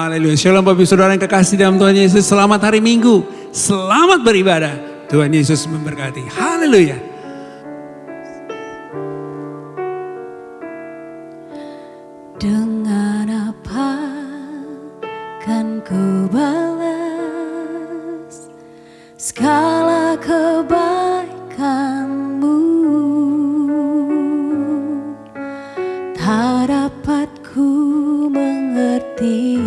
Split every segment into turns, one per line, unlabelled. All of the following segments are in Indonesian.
Haleluya. Shalom Bapak Ibu Saudara yang kekasih dalam Tuhan Yesus. Selamat hari Minggu. Selamat beribadah. Tuhan Yesus memberkati. Haleluya.
Dengan apa kan ku balas segala kebaikanmu? Tak dapat ku mengerti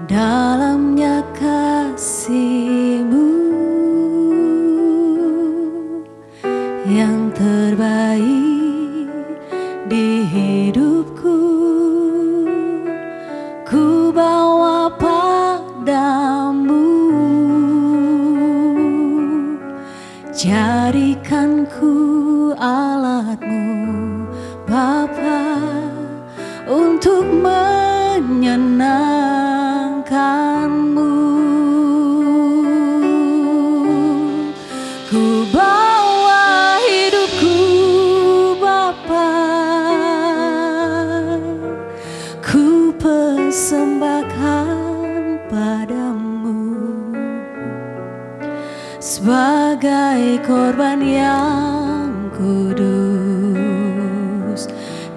dalamnya kasih-Mu yang terbaik di hidupku. Ku bawa padamu, jadikan ku alatmu Bapa untuk menyenangkan-Mu. Ku bawa hidupku Bapa, ku persembahkan padamu sebagai korban yang kudus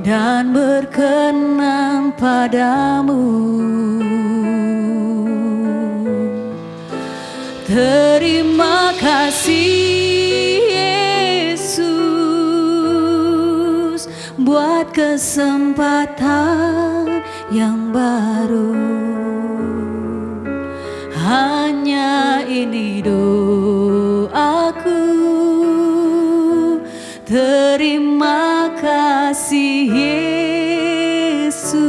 dan berkenan padamu. Terima kasih Yesus buat kesempatan yang baru. Hanya ini doaku. Terima kasih Yesus.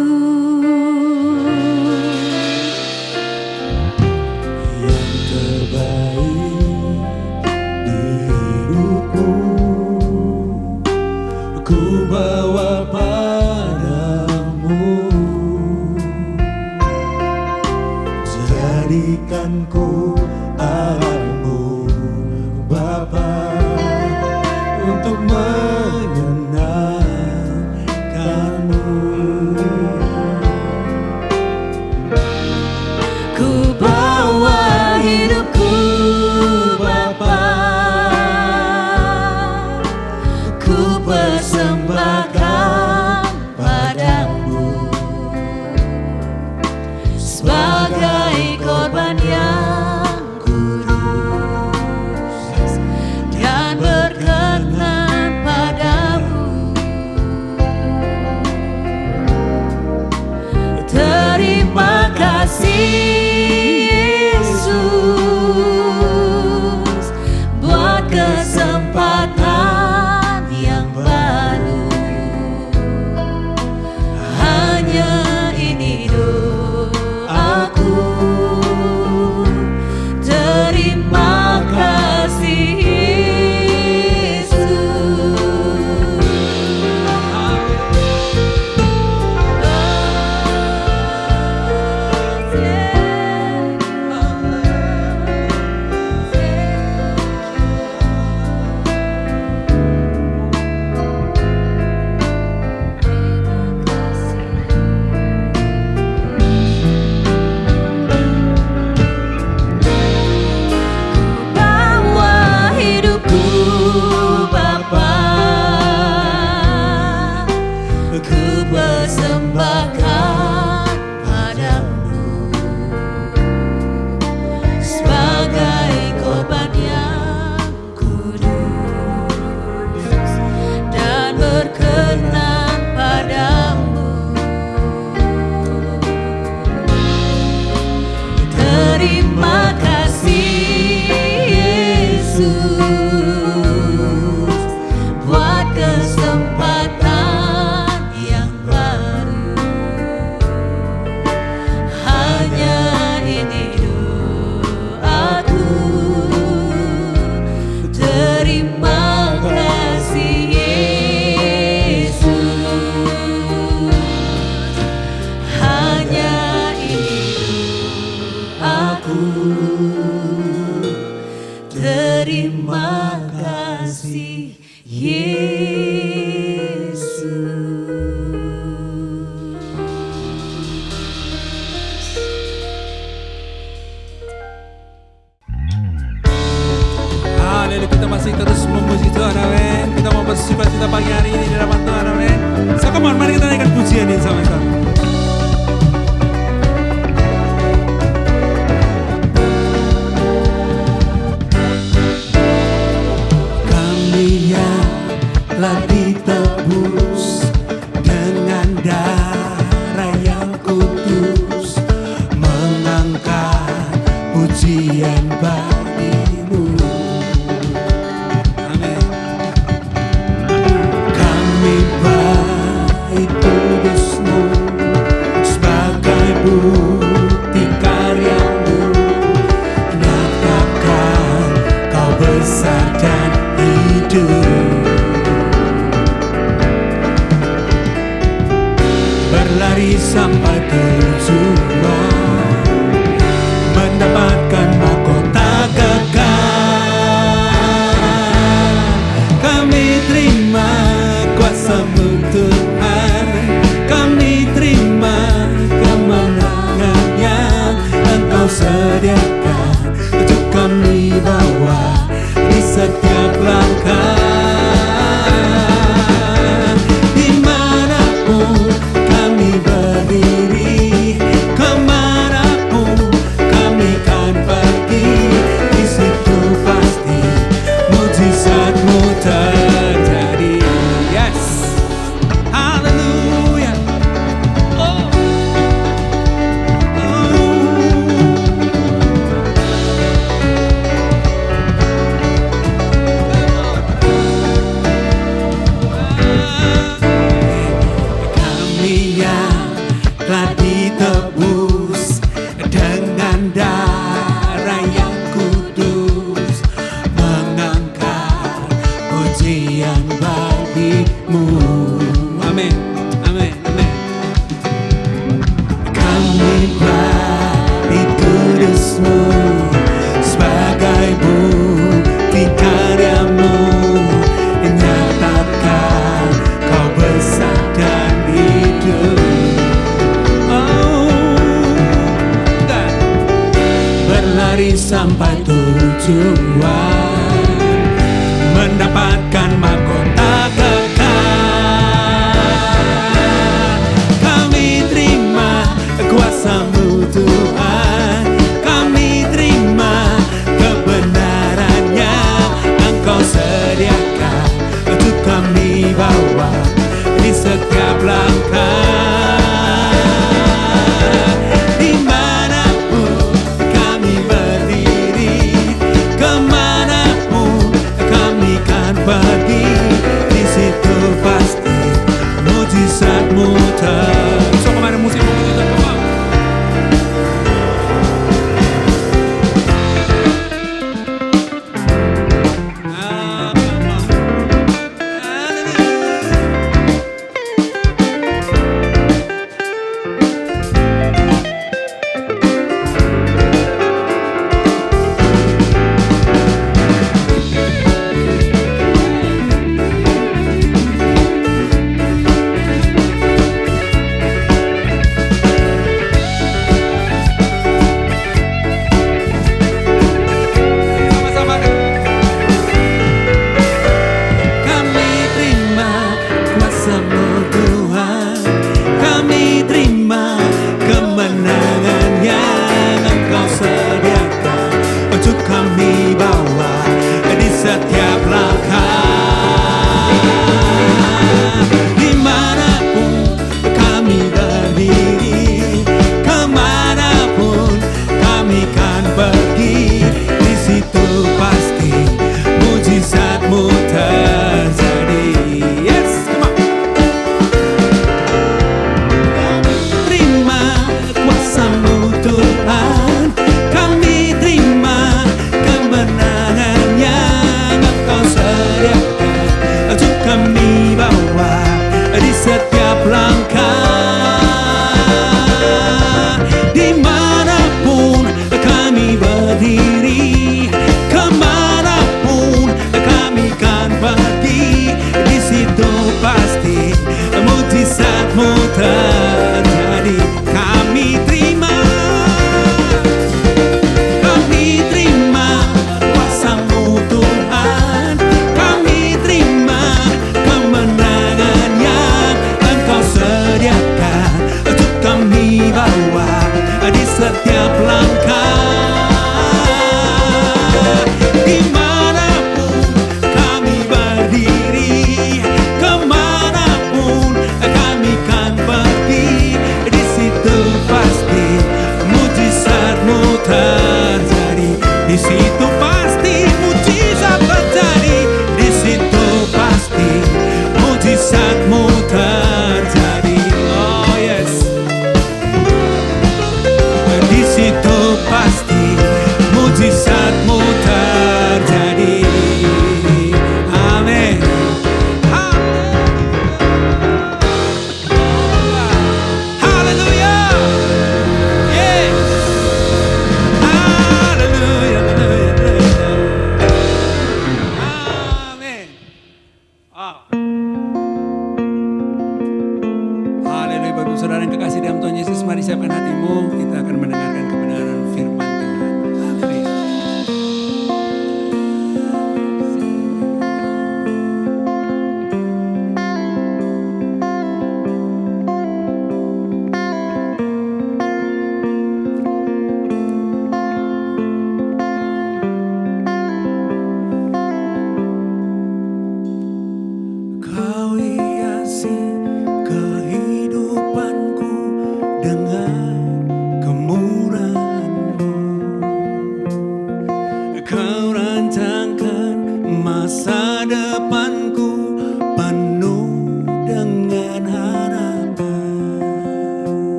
Yang terbaik di hidupku ku bawa padamu, jadikan ku alatmu Bapa untuk menyenangkan-Mu.
Ku bawa hidupku Bapa, ku persembahkan padamu sebagai korban yang kudus dan berkenan padamu. Terima kasih Yesus buat kesempatan yang baru. Hanya ini doaku. Terima kasih Yesus. Bawa hidupku Bapa, ku persembahkan padamu sebagai korban yang kudus dan berkenan padamu. Terima kasih Yesus buat kesempatan yang baru. Hanya ini doaku. Terima kasih Yesus. Hanya ini doaku. Terima kasih Yesus.
Mari kita masih terus memuji Tuhan, amin. Kita mau bersuka-cita pagi hari ini di hadapan Tuhan, amin. So come on, mari kita naikkan pujian ini sama-sama.
Kami yang telah ditebus dengan darah yang kudus, mengangkat pujian bagimu.
Amin.
Kami baik kudusmu sebagai bukti karyamu, nyatakan kau besar dan hidup. Berlari sampai tujuan, mendapatkan mahkota kekal. Kami terima kuasa-Mu Tuhan, kami terima kemenangan yang Engkau sediakan untuk kami bawa di setiap langkah. Dimanapun kami berdiri,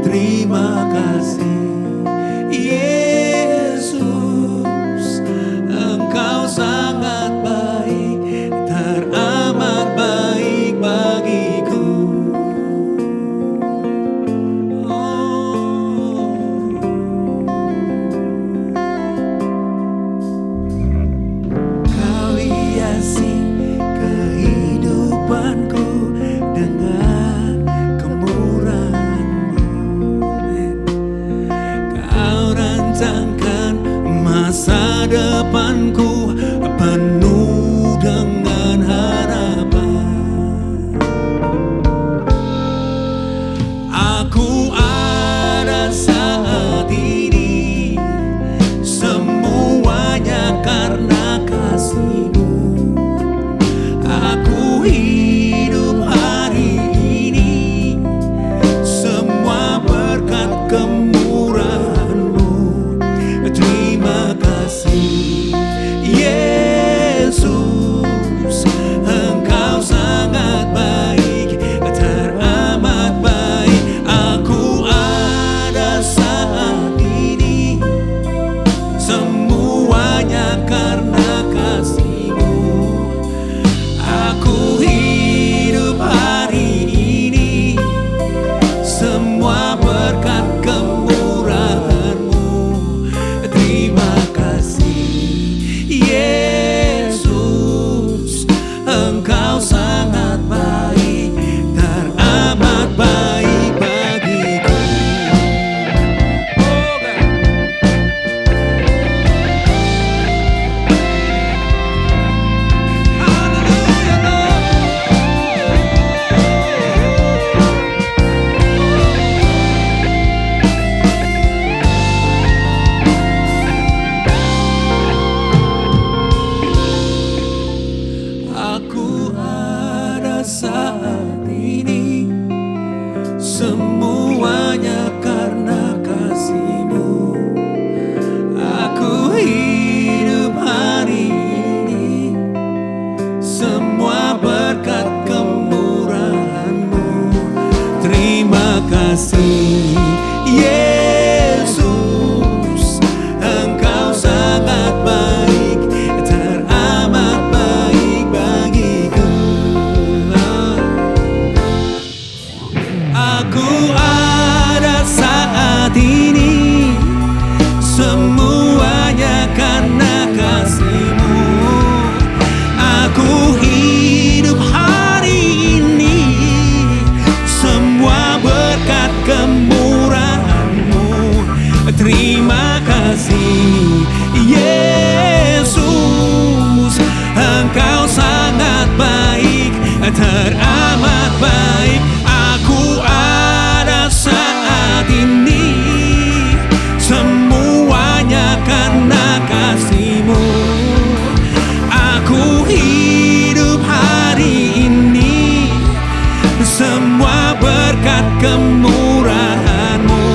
Terima kasih Yesus, Engkau sangat baik, teramat baik bagiku. Kau hiasi kehidupanku dengan kemurahan-Mu. Kau rancangkan masa depanku penuh dengan harapan. Aku ada saat ini, semuanya karena kasih-Mu. Aku hidup hari ini, semua berkat kemurahan-Mu. Terima kasih Yesus, Engkau sangat baik, teramat baik. Aku ada saat ini, semuanya karena kasih-Mu. Aku hidup hari ini, semua berkat kemurahan-Mu. Terima kasih Yesus, Engkau sangat baik, teramat baik bagiku. Oh God. Hallelujah, Aku ada saat ini, semuanya karena kasih-Mu. Aku hidup hari ini, semua berkat kemurahan-Mu. Terima kasih Yesus, Engkau sangat baik, teramat baik bagiku. Aku ada saat ini, semuanya karena kasih-Mu. Aku hidup hari ini, semua berkat kemurahan-Mu. Terima kasih Yesus, Engkau sangat baik, teramat baik. Aku ada saat ini, semuanya karena kasih-Mu. Aku hidup hari ini, semua berkat kemurahan-Mu.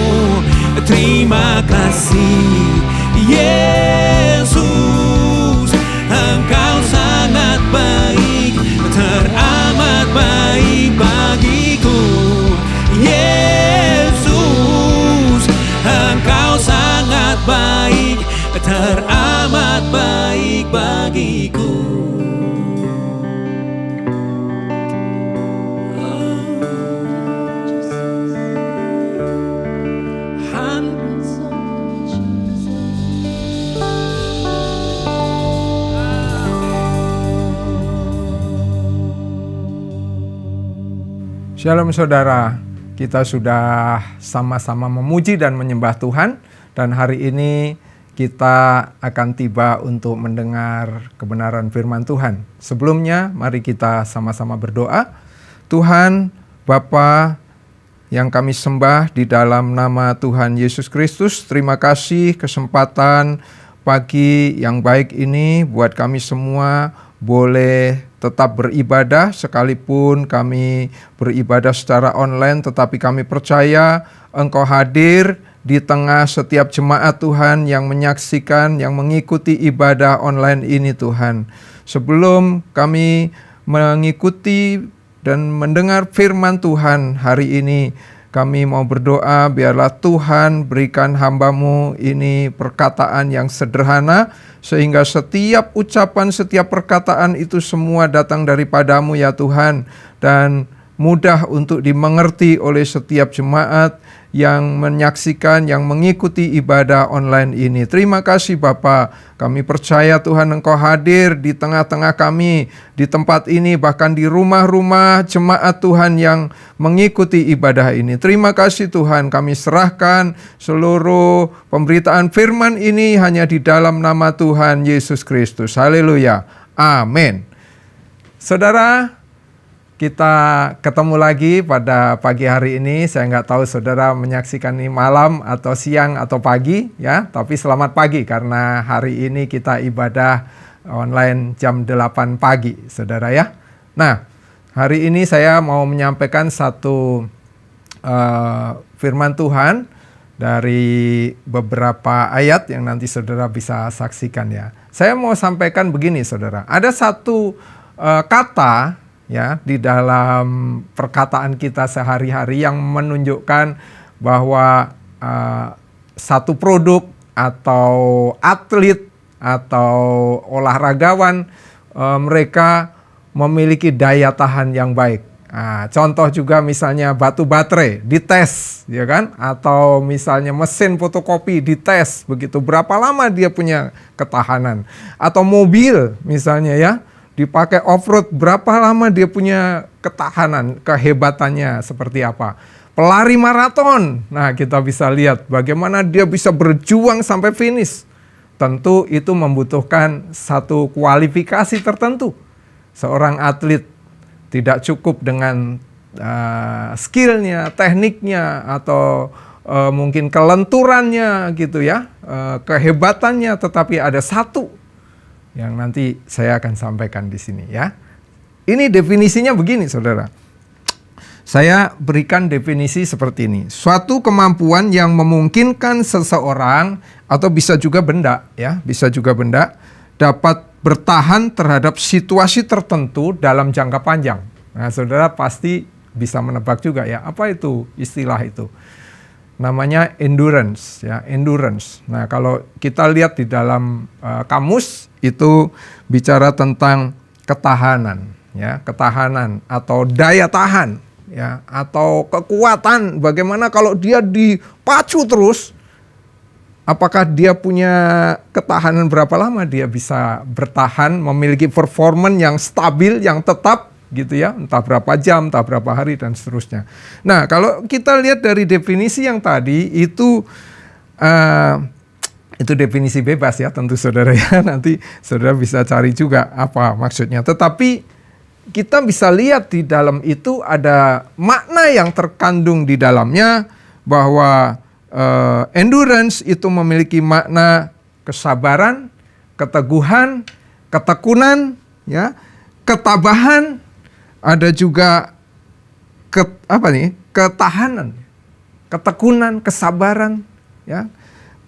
Terima kasih Yesus, Engkau sangat baik, teramat baik bagiku. Yesus, Engkau sangat baik, teramat baik bagiku.
Shalom saudara, kita sudah sama-sama memuji dan menyembah Tuhan, dan hari ini kita akan tiba untuk mendengar kebenaran firman Tuhan. Sebelumnya mari kita sama-sama berdoa. Tuhan Bapa yang kami sembah di dalam nama Tuhan Yesus Kristus, terima kasih kesempatan pagi yang baik ini buat kami semua boleh tetap beribadah, sekalipun kami beribadah secara online, tetapi kami percaya Engkau hadir di tengah setiap jemaat Tuhan yang menyaksikan, yang mengikuti ibadah online ini Tuhan. Sebelum kami mengikuti dan mendengar firman Tuhan hari ini, Kami mau berdoa biarlah Tuhan berikan hamba-Mu ini perkataan yang sederhana, sehingga setiap ucapan, setiap perkataan itu semua datang daripada-Mu ya Tuhan, dan mudah untuk dimengerti oleh setiap jemaat yang menyaksikan, yang mengikuti ibadah online ini. Terima kasih Bapa, kami percaya Tuhan Engkau hadir di tengah-tengah kami, di tempat ini, bahkan di rumah-rumah jemaat Tuhan yang mengikuti ibadah ini. Terima kasih Tuhan, kami serahkan seluruh pemberitaan firman ini hanya di dalam nama Tuhan Yesus Kristus. Haleluya, amin. Saudara, kita ketemu lagi pada pagi hari ini. Saya nggak tahu saudara menyaksikan ini malam atau siang atau pagi ya, tapi selamat pagi karena hari ini kita ibadah online jam 8 pagi saudara ya. Nah, hari ini saya mau menyampaikan satu firman Tuhan dari beberapa ayat yang nanti saudara bisa saksikan ya. Saya mau sampaikan begini saudara, ada satu kata ya di dalam perkataan kita sehari-hari yang menunjukkan bahwa satu produk atau atlet atau olahragawan mereka memiliki daya tahan yang baik. Contoh juga misalnya batu baterai dites ya kan, atau misalnya mesin fotokopi dites begitu berapa lama dia punya ketahanan, atau mobil misalnya ya dipakai off-road, berapa lama dia punya ketahanan, kehebatannya seperti apa. Pelari maraton, nah kita bisa lihat bagaimana dia bisa berjuang sampai finish. Tentu itu membutuhkan satu kualifikasi tertentu. Seorang atlet tidak cukup dengan skillnya, tekniknya, atau mungkin kelenturannya gitu ya, kehebatannya, tetapi ada satu yang nanti saya akan sampaikan di sini ya. Ini definisinya begini saudara. Saya berikan definisi seperti ini. Suatu kemampuan yang memungkinkan seseorang atau bisa juga benda ya, bisa juga benda dapat bertahan terhadap situasi tertentu dalam jangka panjang. Nah, saudara pasti bisa menebak juga ya, apa itu istilah itu? Namanya endurance ya, endurance. Nah, kalau kita lihat di dalam kamus itu bicara tentang ketahanan ya, ketahanan atau daya tahan ya, atau kekuatan. Bagaimana kalau dia dipacu terus, apakah dia punya ketahanan berapa lama dia bisa bertahan, memiliki performance yang stabil, yang tetap gitu ya, entah berapa jam, entah berapa hari dan seterusnya. Nah, kalau kita lihat dari definisi yang tadi itu definisi bebas ya, tentu saudara ya, nanti saudara bisa cari juga apa maksudnya. Tetapi kita bisa lihat di dalam itu ada makna yang terkandung di dalamnya, bahwa endurance itu memiliki makna kesabaran, keteguhan, ketekunan ya, ketabahan. Ada juga ketahanan, ketekunan, kesabaran, ya,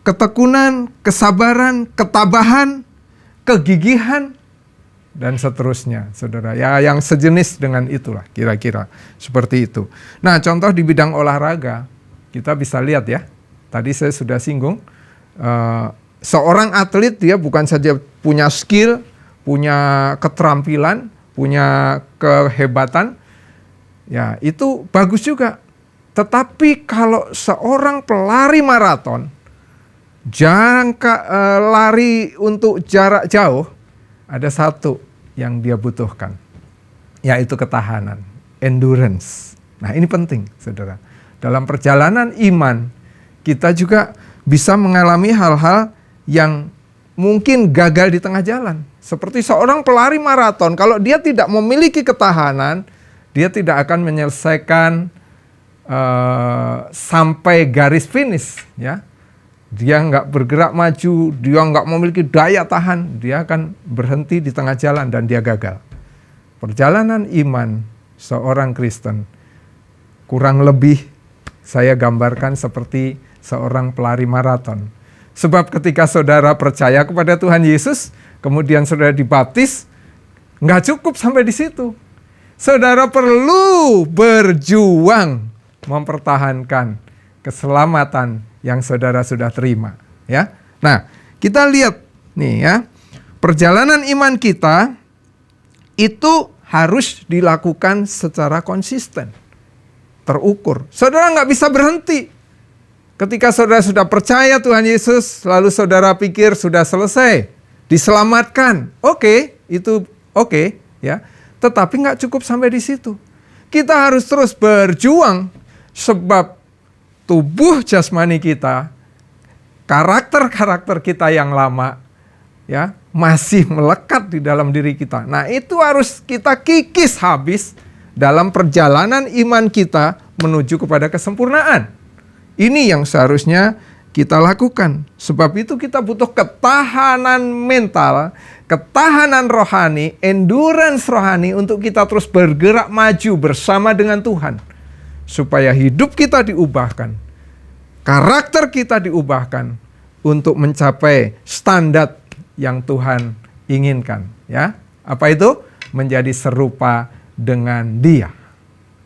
ketekunan, kesabaran, ketabahan, kegigihan, dan seterusnya, saudara. Ya, yang sejenis dengan itulah, kira-kira seperti itu. Nah, contoh di bidang olahraga, kita bisa lihat ya. Tadi saya sudah singgung, seorang atlet dia bukan saja punya skill, punya keterampilan, punya kehebatan, ya itu bagus juga. Tetapi kalau seorang pelari maraton, lari untuk jarak jauh, ada satu yang dia butuhkan, yaitu ketahanan, endurance. Nah ini penting saudara. Dalam perjalanan iman, kita juga bisa mengalami hal-hal yang mungkin gagal di tengah jalan. Seperti seorang pelari maraton, kalau dia tidak memiliki ketahanan, dia tidak akan menyelesaikan sampai garis finish. Ya, dia nggak bergerak maju, dia nggak memiliki daya tahan, dia akan berhenti di tengah jalan dan dia gagal. Perjalanan iman seorang Kristen kurang lebih saya gambarkan seperti seorang pelari maraton. Sebab ketika saudara percaya kepada Tuhan Yesus, kemudian saudara dibaptis, nggak cukup sampai di situ. Saudara perlu berjuang mempertahankan keselamatan yang saudara sudah terima, ya. Nah, kita lihat nih ya. Perjalanan iman kita itu harus dilakukan secara konsisten, terukur. Saudara nggak bisa berhenti. Ketika saudara sudah percaya Tuhan Yesus, lalu saudara pikir sudah selesai, diselamatkan. Oke, itu oke, ya. Tetapi nggak cukup sampai di situ. Kita harus terus berjuang sebab tubuh jasmani kita, karakter-karakter kita yang lama, ya, masih melekat di dalam diri kita. Nah, itu harus kita kikis habis dalam perjalanan iman kita menuju kepada kesempurnaan. Ini yang seharusnya kita lakukan. Sebab itu kita butuh ketahanan mental, ketahanan rohani, endurance rohani untuk kita terus bergerak maju bersama dengan Tuhan. Supaya hidup kita diubahkan, karakter kita diubahkan untuk mencapai standar yang Tuhan inginkan, ya. Apa itu? Menjadi serupa dengan Dia.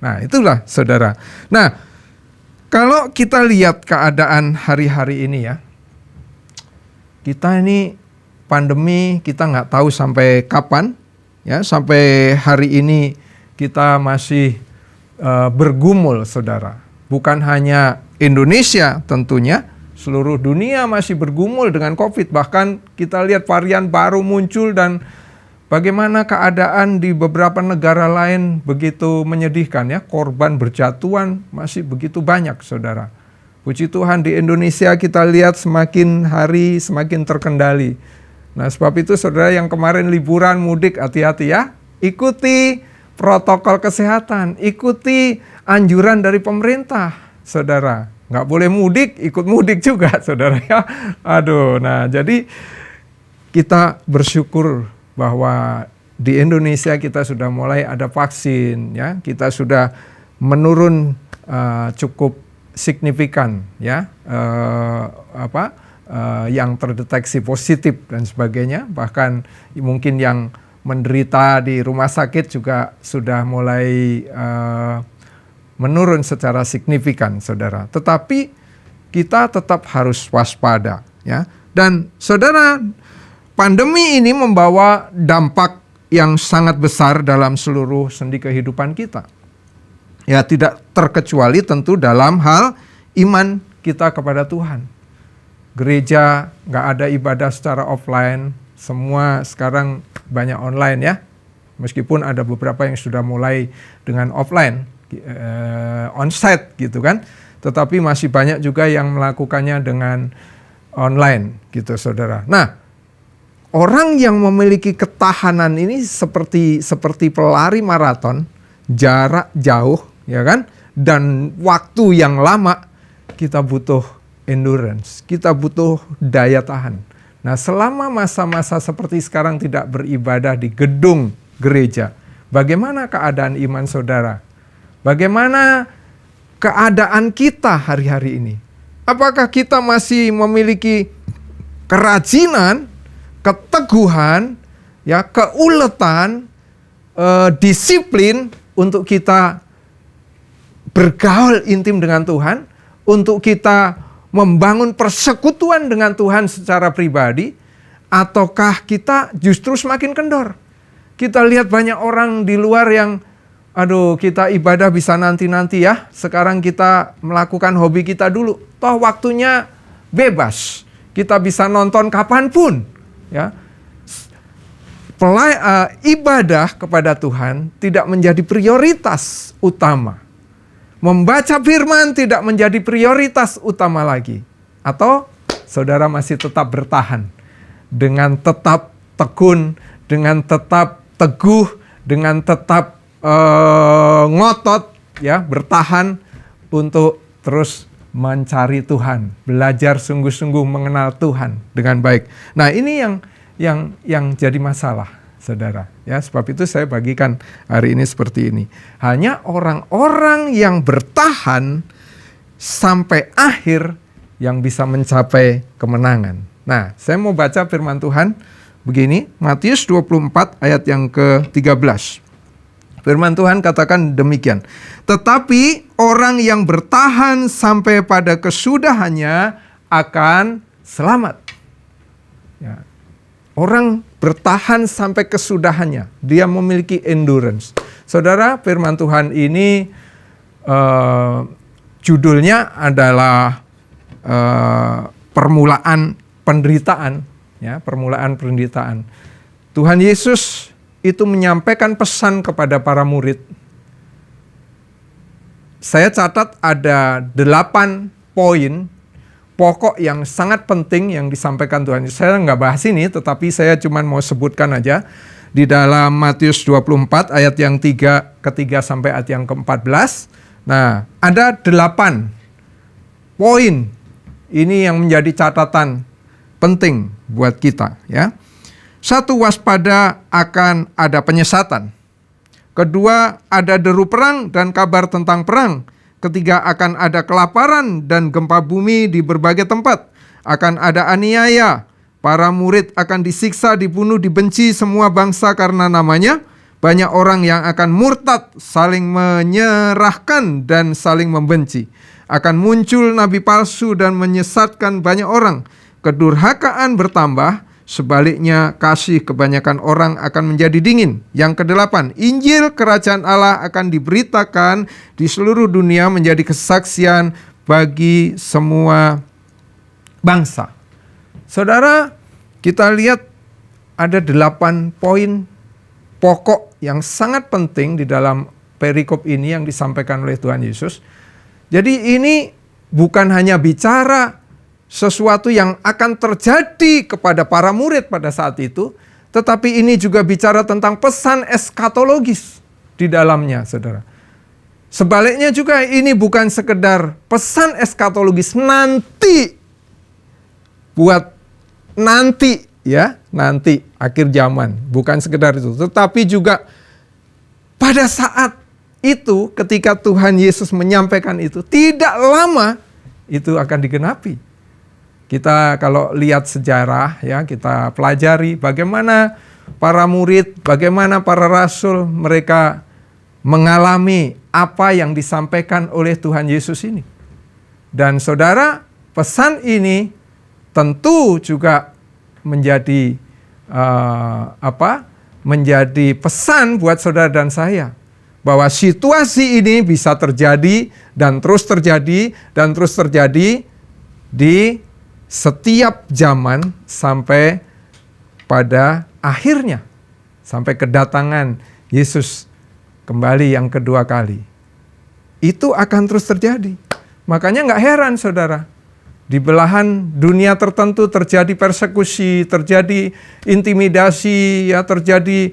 Nah, itulah saudara. Nah, kalau kita lihat keadaan hari-hari ini ya, kita ini pandemi kita nggak tahu sampai kapan, ya. Sampai hari ini kita masih bergumul, saudara. Bukan hanya Indonesia tentunya, seluruh dunia masih bergumul dengan COVID. Bahkan kita lihat varian baru muncul dan bagaimana keadaan di beberapa negara lain begitu menyedihkan, ya. Korban berjatuhan masih begitu banyak, saudara. Puji Tuhan di Indonesia kita lihat semakin hari semakin terkendali. Nah, sebab itu saudara yang kemarin liburan mudik, hati-hati ya. Ikuti protokol kesehatan, ikuti anjuran dari pemerintah, saudara. Nggak boleh mudik, ikut mudik juga, saudara ya. Aduh, nah jadi kita bersyukur bahwa di Indonesia kita sudah mulai ada vaksin, ya. Kita sudah menurun cukup signifikan, ya, yang terdeteksi positif dan sebagainya. Bahkan mungkin yang menderita di rumah sakit juga sudah mulai menurun secara signifikan, saudara. Tetapi kita tetap harus waspada, ya. Dan saudara, pandemi ini membawa dampak yang sangat besar dalam seluruh sendi kehidupan kita. Ya, tidak terkecuali tentu dalam hal iman kita kepada Tuhan. Gereja nggak ada ibadah secara offline, semua sekarang banyak online, ya. Meskipun ada beberapa yang sudah mulai dengan offline, onsite gitu kan. Tetapi masih banyak juga yang melakukannya dengan online gitu, saudara. Nah, orang yang memiliki ketahanan ini seperti pelari maraton, jarak jauh, ya kan? Dan waktu yang lama, kita butuh endurance, kita butuh daya tahan. Nah, selama masa-masa seperti sekarang tidak beribadah di gedung gereja, bagaimana keadaan iman saudara? Bagaimana keadaan kita hari-hari ini? Apakah kita masih memiliki kerajinan, keteguhan, ya, keuletan, disiplin untuk kita bergaul intim dengan Tuhan, untuk kita membangun persekutuan dengan Tuhan secara pribadi, ataukah kita justru semakin kendor? Kita lihat banyak orang di luar yang, aduh, kita ibadah bisa nanti-nanti ya, sekarang kita melakukan hobi kita dulu, toh waktunya bebas, kita bisa nonton kapanpun, ya. Ibadah kepada Tuhan tidak menjadi prioritas utama. Membaca firman tidak menjadi prioritas utama lagi. Atau saudara masih tetap bertahan dengan tetap tekun, dengan tetap teguh, dengan tetap ngotot, ya, bertahan untuk terus mencari Tuhan, belajar sungguh-sungguh mengenal Tuhan dengan baik. Nah, ini yang jadi masalah, saudara. Ya, sebab itu saya bagikan hari ini seperti ini. Hanya orang-orang yang bertahan sampai akhir yang bisa mencapai kemenangan. Nah, saya mau baca firman Tuhan begini, Matius 24 ayat yang ke-13. Firman Tuhan katakan demikian. Tetapi orang yang bertahan sampai pada kesudahannya akan selamat. Ya. Orang bertahan sampai kesudahannya. Dia memiliki endurance. Saudara, firman Tuhan ini judulnya adalah permulaan penderitaan. Ya, permulaan penderitaan. Tuhan Yesus itu menyampaikan pesan kepada para murid. Saya catat ada 8 poin pokok yang sangat penting yang disampaikan Tuhan. Saya nggak bahas ini, tetapi saya cuma mau sebutkan aja. Di dalam Matius 24 ayat yang ketiga sampai ayat yang ke-14. Nah, ada 8 poin ini yang menjadi catatan penting buat kita, ya. 1, waspada akan ada penyesatan. 2, ada deru perang dan kabar tentang perang. 3, akan ada kelaparan dan gempa bumi di berbagai tempat. Akan ada aniaya. Para murid akan disiksa, dibunuh, dibenci semua bangsa karena namanya. Banyak orang yang akan murtad, saling menyerahkan dan saling membenci. Akan muncul nabi palsu dan menyesatkan banyak orang. Kedurhakaan bertambah. Sebaliknya, kasih kebanyakan orang akan menjadi dingin. Yang ke-8, Injil Kerajaan Allah akan diberitakan di seluruh dunia menjadi kesaksian bagi semua bangsa. Saudara, kita lihat ada 8 poin pokok yang sangat penting di dalam perikop ini yang disampaikan oleh Tuhan Yesus. Jadi ini bukan hanya bicara sesuatu yang akan terjadi kepada para murid pada saat itu, tetapi ini juga bicara tentang pesan eskatologis di dalamnya, saudara. Sebaliknya juga ini bukan sekedar pesan eskatologis nanti, buat nanti, ya, nanti akhir zaman, bukan sekedar itu, tetapi juga pada saat itu ketika Tuhan Yesus menyampaikan itu, tidak lama itu akan digenapi. Kita kalau lihat sejarah, ya, kita pelajari bagaimana para murid, bagaimana para rasul mereka mengalami apa yang disampaikan oleh Tuhan Yesus ini. Dan saudara, pesan ini tentu juga menjadi menjadi pesan buat saudara dan saya bahwa situasi ini bisa terjadi dan terus terjadi dan terus terjadi di setiap zaman sampai pada akhirnya, sampai kedatangan Yesus kembali yang kedua kali. Itu akan terus terjadi. Makanya nggak heran saudara, di belahan dunia tertentu terjadi persekusi, terjadi intimidasi, ya, terjadi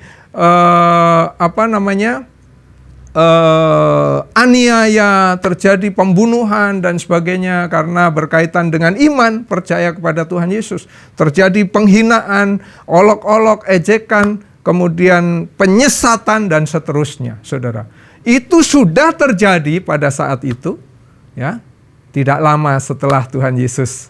aniaya, terjadi pembunuhan dan sebagainya karena berkaitan dengan iman, percaya kepada Tuhan Yesus. Terjadi penghinaan, olok-olok, ejekan, kemudian penyesatan dan seterusnya, saudara. Itu sudah terjadi pada saat itu, ya. Tidak lama setelah Tuhan Yesus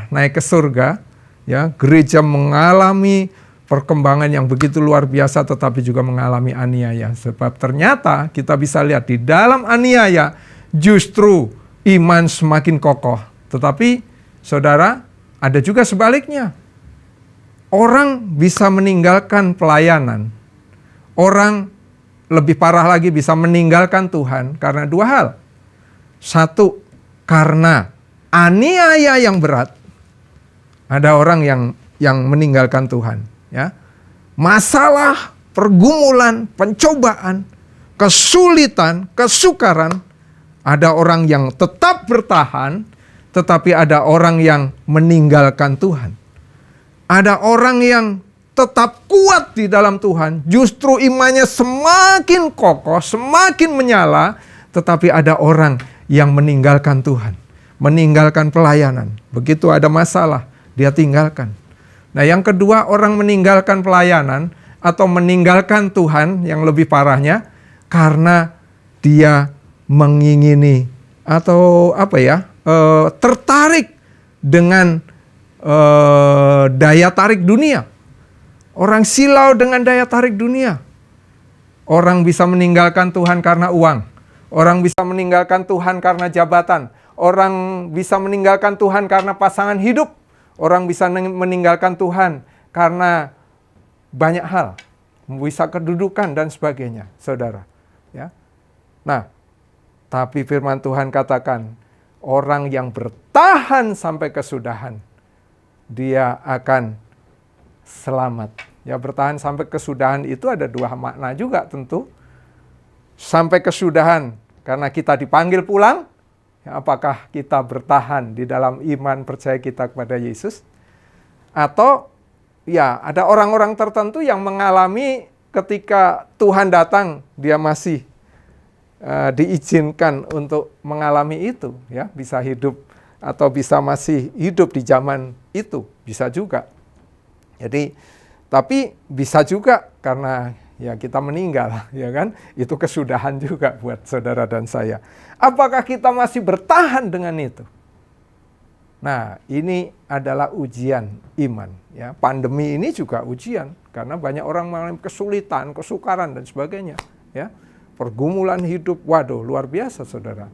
naik ke surga, ya, gereja mengalami perkembangan yang begitu luar biasa, tetapi juga mengalami aniaya. Sebab ternyata kita bisa lihat di dalam aniaya justru iman semakin kokoh. Tetapi saudara, ada juga sebaliknya. Orang bisa meninggalkan pelayanan. Orang lebih parah lagi bisa meninggalkan Tuhan karena 2 hal. 1, karena aniaya yang berat. Ada orang yang meninggalkan Tuhan. Ya, masalah, pergumulan, pencobaan, kesulitan, kesukaran. Ada orang yang tetap bertahan, tetapi ada orang yang meninggalkan Tuhan. Ada orang yang tetap kuat di dalam Tuhan, justru imannya semakin kokoh, semakin menyala, tetapi ada orang yang meninggalkan Tuhan, meninggalkan pelayanan. Begitu ada masalah, dia tinggalkan. Nah, yang kedua, orang meninggalkan pelayanan atau meninggalkan Tuhan yang lebih parahnya karena dia mengingini atau tertarik dengan daya tarik dunia. Orang silau dengan daya tarik dunia. Orang bisa meninggalkan Tuhan karena uang. Orang bisa meninggalkan Tuhan karena jabatan. Orang bisa meninggalkan Tuhan karena pasangan hidup. Orang bisa meninggalkan Tuhan karena banyak hal. Bisa kedudukan dan sebagainya, saudara. Ya. Nah, tapi firman Tuhan katakan, orang yang bertahan sampai kesudahan, dia akan selamat. Ya, bertahan sampai kesudahan itu ada dua makna juga tentu. Sampai kesudahan karena kita dipanggil pulang, ya, apakah kita bertahan di dalam iman percaya kita kepada Yesus? Atau ya ada orang-orang tertentu yang mengalami ketika Tuhan datang, dia masih diizinkan untuk mengalami itu, ya, bisa hidup atau bisa masih hidup di zaman itu, bisa juga. Jadi, tapi bisa juga karena ya kita meninggal, ya kan? Itu kesudahan juga buat saudara dan saya. Apakah kita masih bertahan dengan itu? Nah, ini adalah ujian iman, ya. Pandemi ini juga ujian karena banyak orang mengalami kesulitan, kesukaran dan sebagainya, ya. Pergumulan hidup, waduh, luar biasa, saudara.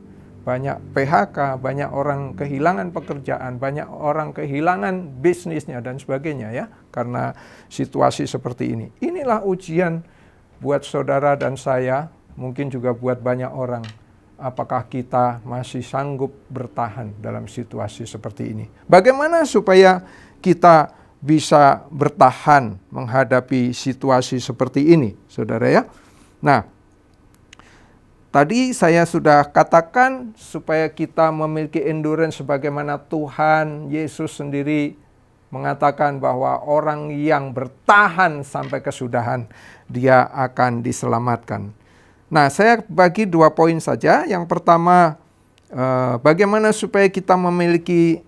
Banyak PHK, banyak orang kehilangan pekerjaan, banyak orang kehilangan bisnisnya dan sebagainya, ya, karena situasi seperti ini. Inilah ujian buat saudara dan saya, mungkin juga buat banyak orang. Apakah kita masih sanggup bertahan dalam situasi seperti ini? Bagaimana supaya kita bisa bertahan menghadapi situasi seperti ini, saudara, ya? Nah, tadi saya sudah katakan supaya kita memiliki endurance sebagaimana Tuhan Yesus sendiri mengatakan bahwa orang yang bertahan sampai kesudahan, dia akan diselamatkan. Nah, saya bagi 2 poin saja. Yang pertama, bagaimana supaya kita memiliki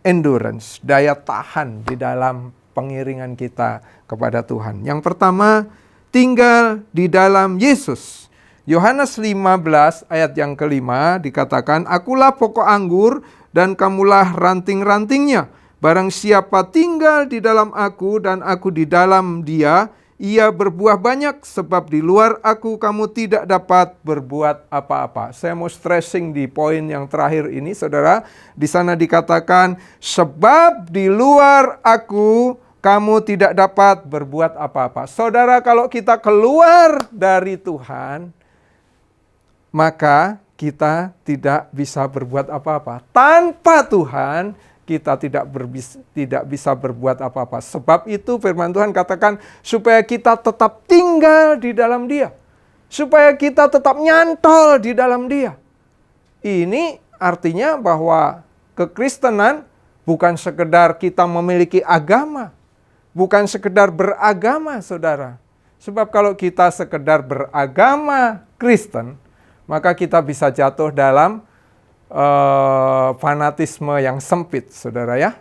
endurance, daya tahan di dalam pengiringan kita kepada Tuhan. Yang pertama, tinggal di dalam Yesus. Yohanes 15 ayat yang kelima dikatakan, "Akulah pokok anggur dan kamulah ranting-rantingnya. Barang siapa tinggal di dalam aku dan aku di dalam dia, ia berbuah banyak, sebab di luar aku kamu tidak dapat berbuat apa-apa." Saya mau stressing di poin yang terakhir ini, saudara. Di sana dikatakan, sebab di luar aku kamu tidak dapat berbuat apa-apa. Saudara, kalau kita keluar dari Tuhan, maka kita tidak bisa berbuat apa-apa. Tanpa Tuhan, kita tidak bisa berbuat apa-apa. Sebab itu firman Tuhan katakan, supaya kita tetap tinggal di dalam Dia. Supaya kita tetap nyantol di dalam Dia. Ini artinya bahwa kekristenan bukan sekedar kita memiliki agama. Bukan sekedar beragama, saudara. Sebab kalau kita sekedar beragama Kristen, maka kita bisa jatuh dalam fanatisme yang sempit, saudara, ya.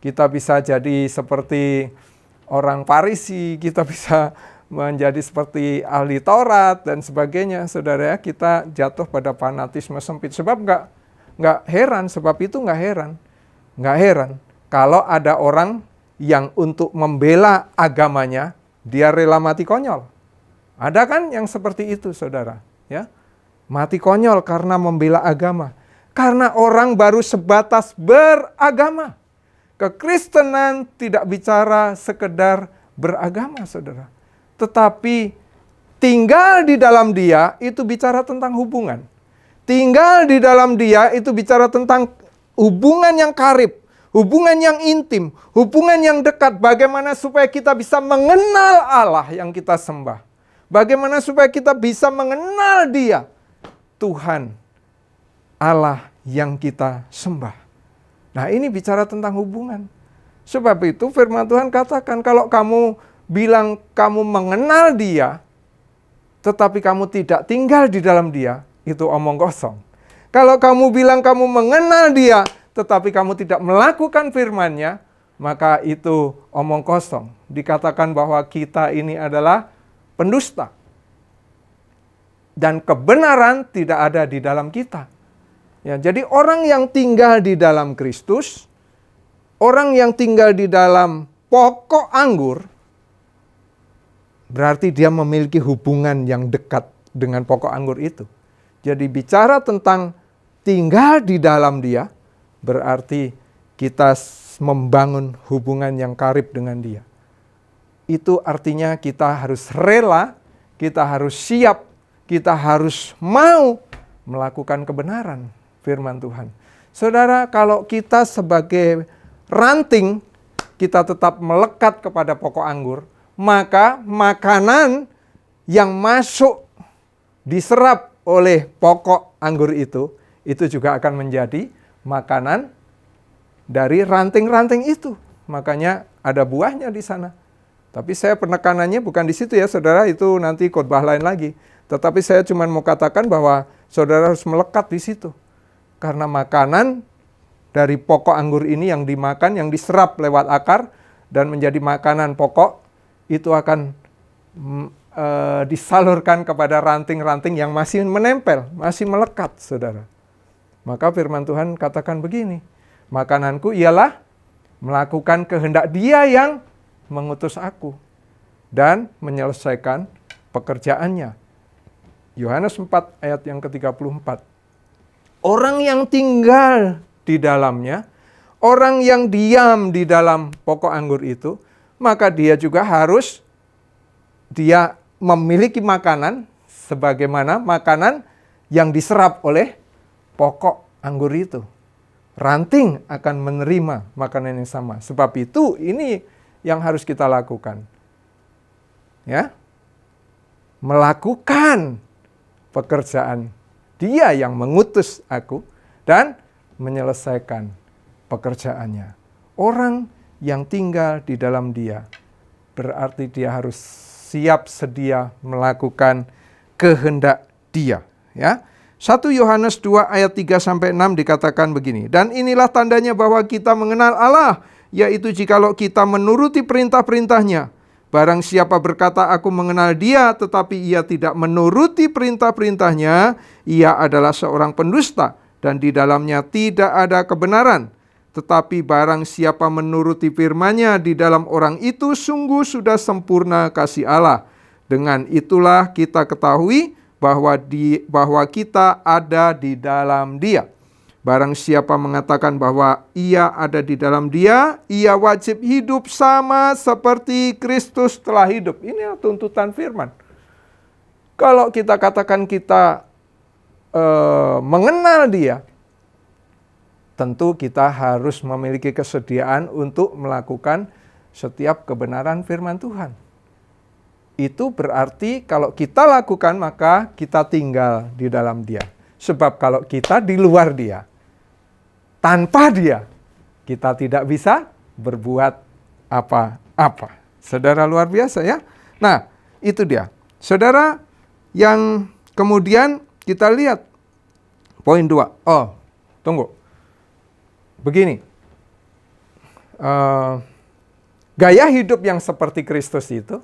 Kita bisa jadi seperti orang Farisi, kita bisa menjadi seperti ahli Taurat dan sebagainya, saudara, ya. Kita jatuh pada fanatisme sempit. Sebab nggak heran, sebab itu nggak heran kalau ada orang yang untuk membela agamanya, dia rela mati konyol. Ada kan yang seperti itu, saudara, ya. Mati konyol karena membela agama. Karena orang baru sebatas beragama. Kekristenan tidak bicara sekedar beragama, saudara. Tetapi tinggal di dalam Dia itu bicara tentang hubungan. Tinggal di dalam Dia itu bicara tentang hubungan yang karib, hubungan yang intim, hubungan yang dekat. Bagaimana supaya kita bisa mengenal Allah yang kita sembah. Bagaimana supaya kita bisa mengenal Dia, Tuhan Allah yang kita sembah. Nah, ini bicara tentang hubungan. Sebab itu firman Tuhan katakan, kalau kamu bilang kamu mengenal Dia, tetapi kamu tidak tinggal di dalam Dia, itu omong kosong. Kalau kamu bilang kamu mengenal Dia, tetapi kamu tidak melakukan firman-Nya, maka itu omong kosong. Dikatakan bahwa kita ini adalah pendusta. Dan kebenaran tidak ada di dalam kita. Ya, jadi orang yang tinggal di dalam Kristus, orang yang tinggal di dalam pokok anggur, berarti dia memiliki hubungan yang dekat dengan pokok anggur itu. Jadi bicara tentang tinggal di dalam dia, berarti kita membangun hubungan yang karib dengan dia. Itu artinya kita harus rela, kita harus siap, kita harus mau melakukan kebenaran firman Tuhan. Saudara, kalau kita sebagai ranting, kita tetap melekat kepada pokok anggur, maka makanan yang masuk diserap oleh pokok anggur itu juga akan menjadi makanan dari ranting-ranting itu. Makanya ada buahnya di sana. Tapi saya penekanannya bukan di situ ya saudara, itu nanti khotbah lain lagi. Tetapi saya cuma mau katakan bahwa saudara harus melekat di situ. Karena makanan dari pokok anggur ini yang dimakan, yang diserap lewat akar dan menjadi makanan pokok, itu akan disalurkan kepada ranting-ranting yang masih menempel, masih melekat saudara. Maka firman Tuhan katakan begini, makananku ialah melakukan kehendak Dia yang mengutus aku dan menyelesaikan pekerjaannya. Yohanes 4 ayat yang ke-34. Orang yang tinggal di dalamnya, orang yang diam di dalam pokok anggur itu, maka dia juga harus memiliki makanan sebagaimana makanan yang diserap oleh pokok anggur itu. Ranting akan menerima makanan yang sama. Sebab itu ini yang harus kita lakukan. Ya. Melakukan pekerjaan Dia yang mengutus aku dan menyelesaikan pekerjaannya. Orang yang tinggal di dalam Dia berarti dia harus siap sedia melakukan kehendak Dia, ya. 1 Yohanes 2 ayat 3 sampai 6 dikatakan begini, dan inilah tandanya bahwa kita mengenal Allah, yaitu jikalau kita menuruti perintah-perintahnya. Barang siapa berkata aku mengenal Dia tetapi ia tidak menuruti perintah-perintahnya, ia adalah seorang pendusta dan di dalamnya tidak ada kebenaran. Tetapi barang siapa menuruti firman-Nya, di dalam orang itu sungguh sudah sempurna kasih Allah. Dengan itulah kita ketahui bahwa kita ada di dalam Dia. Barang siapa mengatakan bahwa ia ada di dalam Dia, ia wajib hidup sama seperti Kristus telah hidup. Ini tuntutan firman. Kalau kita katakan kita mengenal Dia, tentu kita harus memiliki kesediaan untuk melakukan setiap kebenaran firman Tuhan. Itu berarti kalau kita lakukan maka kita tinggal di dalam Dia. Sebab kalau kita di luar Dia, tanpa Dia, kita tidak bisa berbuat apa-apa. Saudara, luar biasa ya. Nah, itu dia. Saudara, yang kemudian kita lihat poin 2. Oh, tunggu. Begini. Gaya hidup yang seperti Kristus itu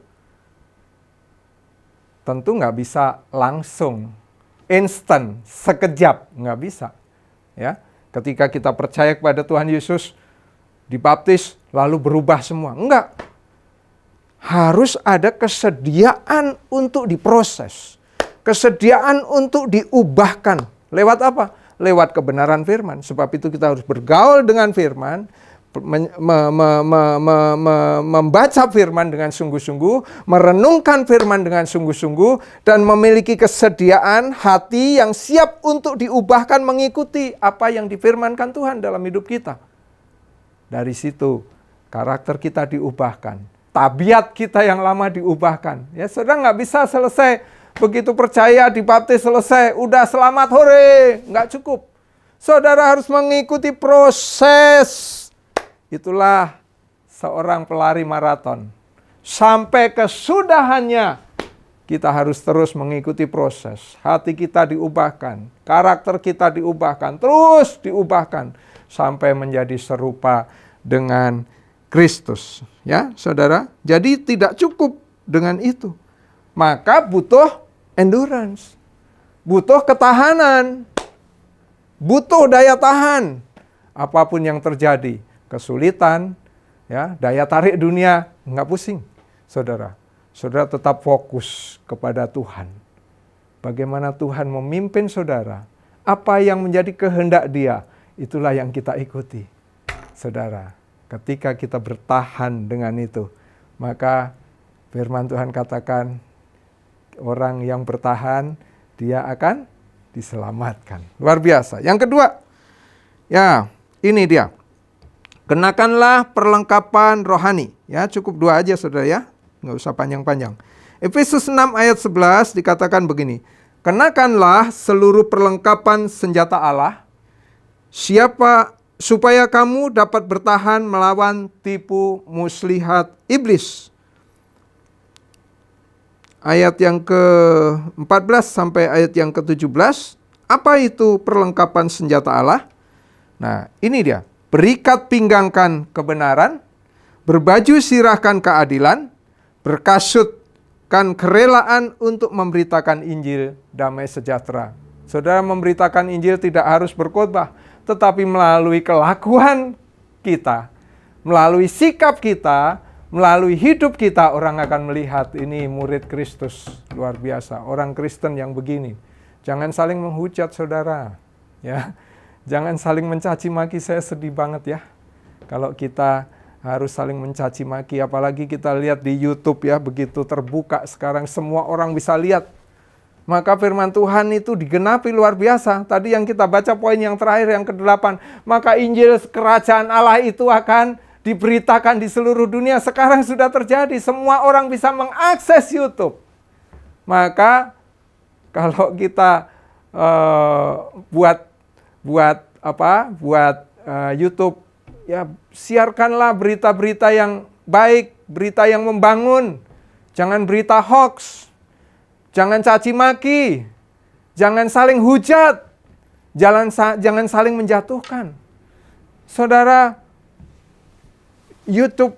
tentu nggak bisa langsung, instan, sekejap, nggak bisa. Ya. Ketika kita percaya kepada Tuhan Yesus, dibaptis, lalu berubah semua. Enggak. Harus ada kesediaan untuk diproses. Kesediaan untuk diubahkan. Lewat apa? Lewat kebenaran firman. Sebab itu kita harus bergaul dengan firman, membaca firman dengan sungguh-sungguh, merenungkan firman dengan sungguh-sungguh, dan memiliki kesediaan hati yang siap untuk diubahkan mengikuti apa yang difirmankan Tuhan dalam hidup kita. Dari situ karakter kita diubahkan, tabiat kita yang lama diubahkan. Ya, saudara nggak bisa selesai begitu percaya dibaptis selesai, udah selamat hore, nggak cukup. Saudara harus mengikuti proses. Itulah seorang pelari maraton. Sampai kesudahannya, kita harus terus mengikuti proses. Hati kita diubahkan, karakter kita diubahkan, terus diubahkan. Sampai menjadi serupa dengan Kristus. Ya, saudara. Jadi tidak cukup dengan itu. Maka butuh endurance. Butuh ketahanan. Butuh daya tahan. Apapun yang terjadi. Kesulitan, ya, daya tarik dunia, nggak pusing, saudara. saudara tetap fokus kepada Tuhan. Bagaimana Tuhan memimpin saudara, apa yang menjadi kehendak Dia, itulah yang kita ikuti. Saudara, ketika kita bertahan dengan itu, maka firman Tuhan katakan, orang yang bertahan, dia akan diselamatkan. Luar biasa. Yang kedua, ya ini dia. Kenakanlah perlengkapan rohani. Ya, cukup 2 aja saudara ya. Nggak usah panjang-panjang. Efesus 6 ayat 11 dikatakan begini. Kenakanlah seluruh perlengkapan senjata Allah. Supaya kamu dapat bertahan melawan tipu muslihat iblis. Ayat yang ke-14 sampai ayat yang ke-17. Apa itu perlengkapan senjata Allah? Nah, ini dia. Berikat pinggangkan kebenaran, berbaju sirahkan keadilan, berkasutkan kerelaan untuk memberitakan Injil damai sejahtera. Saudara, memberitakan Injil tidak harus berkhotbah, tetapi melalui kelakuan kita, melalui sikap kita, melalui hidup kita, orang akan melihat ini murid Kristus luar biasa. Orang Kristen yang begini. Jangan saling menghujat saudara. Ya, jangan saling mencaci maki. Saya sedih banget ya. Kalau kita harus saling mencaci maki, apalagi kita lihat di YouTube ya, begitu terbuka sekarang semua orang bisa lihat. Maka firman Tuhan itu digenapi luar biasa. Tadi yang kita baca poin yang terakhir yang ke-8. Maka Injil kerajaan Allah itu akan diberitakan di seluruh dunia. Sekarang sudah terjadi. Semua orang bisa mengakses YouTube. Maka kalau kita buat YouTube, ya siarkanlah berita-berita yang baik, berita yang membangun. Jangan berita hoax. Jangan caci maki. Jangan saling hujat. Jangan saling menjatuhkan. Saudara, YouTube,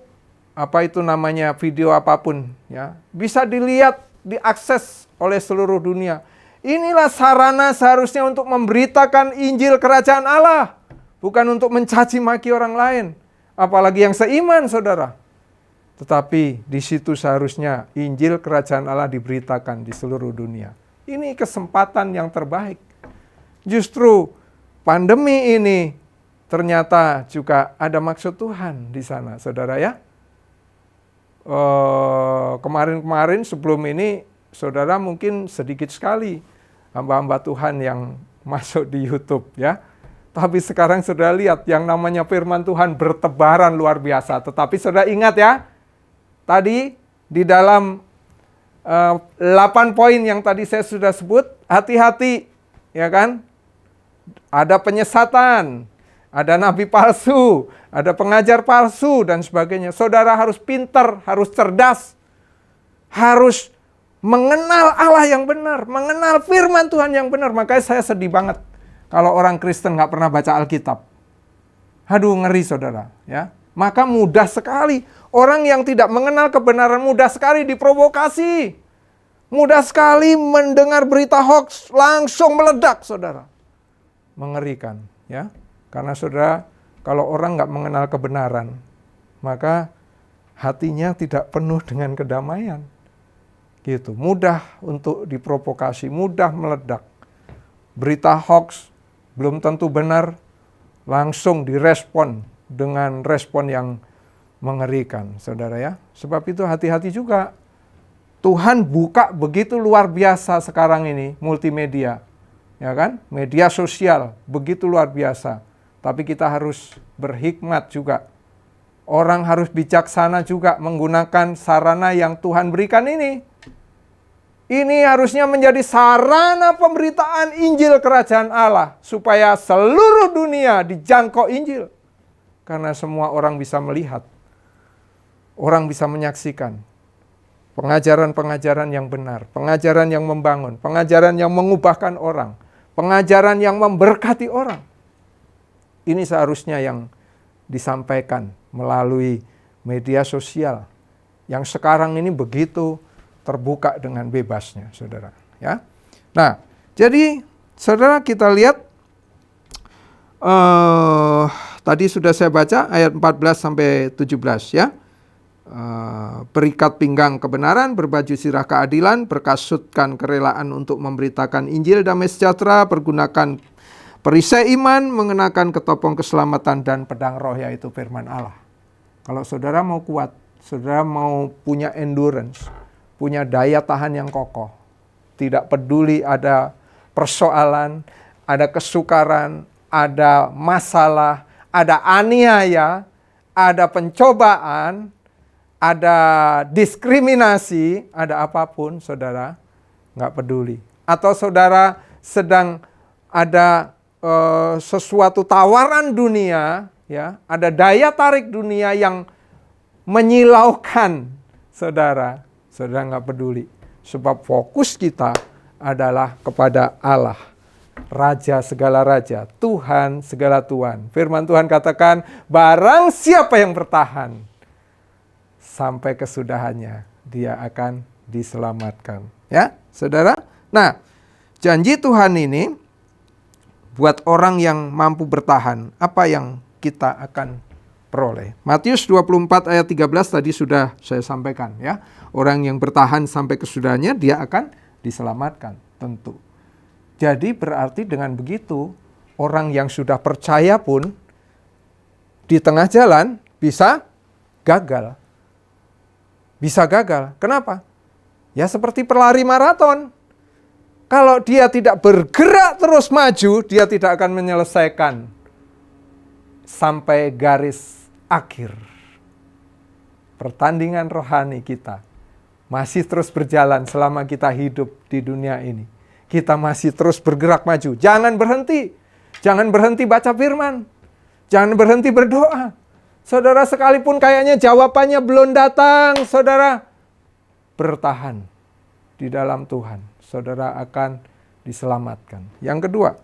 apa itu namanya, video apapun, ya bisa dilihat, diakses oleh seluruh dunia. Inilah sarana seharusnya untuk memberitakan Injil kerajaan Allah, bukan untuk mencaci maki orang lain, apalagi yang seiman, saudara. Tetapi di situ seharusnya Injil kerajaan Allah diberitakan di seluruh dunia. Ini kesempatan yang terbaik. Justru pandemi ini ternyata juga ada maksud Tuhan di sana, saudara ya. Kemarin-kemarin sebelum ini, saudara mungkin sedikit sekali hamba-hamba Tuhan yang masuk di YouTube ya. Tapi sekarang saudara lihat yang namanya firman Tuhan bertebaran luar biasa. Tetapi saudara ingat ya, tadi di dalam 8 poin yang tadi saya sudah sebut, hati-hati ya kan. Ada penyesatan, ada nabi palsu, ada pengajar palsu dan sebagainya. Saudara harus pintar, harus cerdas, harus mengenal Allah yang benar, mengenal firman Tuhan yang benar. Makanya saya sedih banget kalau orang Kristen nggak pernah baca Alkitab. Aduh, ngeri saudara ya. Maka mudah sekali orang yang tidak mengenal kebenaran, mudah sekali diprovokasi, mudah sekali mendengar berita hoax langsung meledak, saudara. Mengerikan ya. Karena saudara, kalau orang nggak mengenal kebenaran, maka hatinya tidak penuh dengan kedamaian. Gitu, mudah untuk diprovokasi, mudah meledak. Berita hoax belum tentu benar, langsung direspon dengan respon yang mengerikan, saudara ya. Sebab itu hati-hati juga. Tuhan buka begitu luar biasa sekarang ini, multimedia. Ya kan? Media sosial, begitu luar biasa. Tapi kita harus berhikmat juga. Orang harus bijaksana juga menggunakan sarana yang Tuhan berikan ini. Ini harusnya menjadi sarana pemberitaan Injil kerajaan Allah. Supaya seluruh dunia dijangkau Injil. Karena semua orang bisa melihat. Orang bisa menyaksikan. Pengajaran-pengajaran yang benar. Pengajaran yang membangun. Pengajaran yang mengubahkan orang. Pengajaran yang memberkati orang. Ini seharusnya yang disampaikan melalui media sosial. Yang sekarang ini begitu terbuka dengan bebasnya, saudara. Ya. Nah, jadi saudara kita lihat tadi sudah saya baca ayat 14 sampai 17 ya. berikat pinggang kebenaran, berbaju sirah keadilan, berkasutkan kerelaan untuk memberitakan Injil damai sejahtera, pergunakan perisai iman, mengenakan ketopong keselamatan dan pedang roh, yaitu firman Allah. Kalau saudara mau kuat, saudara mau punya endurance, punya daya tahan yang kokoh, tidak peduli ada persoalan, ada kesukaran, ada masalah, ada aniaya, ada pencobaan, ada diskriminasi, ada apapun, saudara, nggak peduli. Atau saudara sedang ada sesuatu tawaran dunia, ya, ada daya tarik dunia yang menyilaukan saudara, saudara nggak peduli. Sebab fokus kita adalah kepada Allah, Raja segala raja, Tuhan segala Tuhan. Firman Tuhan katakan, barang siapa yang bertahan sampai kesudahannya, dia akan diselamatkan. Ya, saudara. Nah, janji Tuhan ini buat orang yang mampu bertahan, apa yang kita akan peroleh? Matius 24 ayat 13 tadi sudah saya sampaikan, ya. Orang yang bertahan sampai kesudahannya, dia akan diselamatkan, tentu. Jadi berarti dengan begitu, orang yang sudah percaya pun di tengah jalan bisa gagal. Bisa gagal. Kenapa? Ya seperti pelari maraton. Kalau dia tidak bergerak terus maju, dia tidak akan menyelesaikan sampai garis akhir. Pertandingan rohani kita masih terus berjalan selama kita hidup di dunia ini. Kita masih terus bergerak maju. Jangan berhenti. Jangan berhenti baca firman. Jangan berhenti berdoa. Saudara, sekalipun kayaknya jawabannya belum datang, saudara, bertahan di dalam Tuhan. Saudara akan diselamatkan. Yang kedua,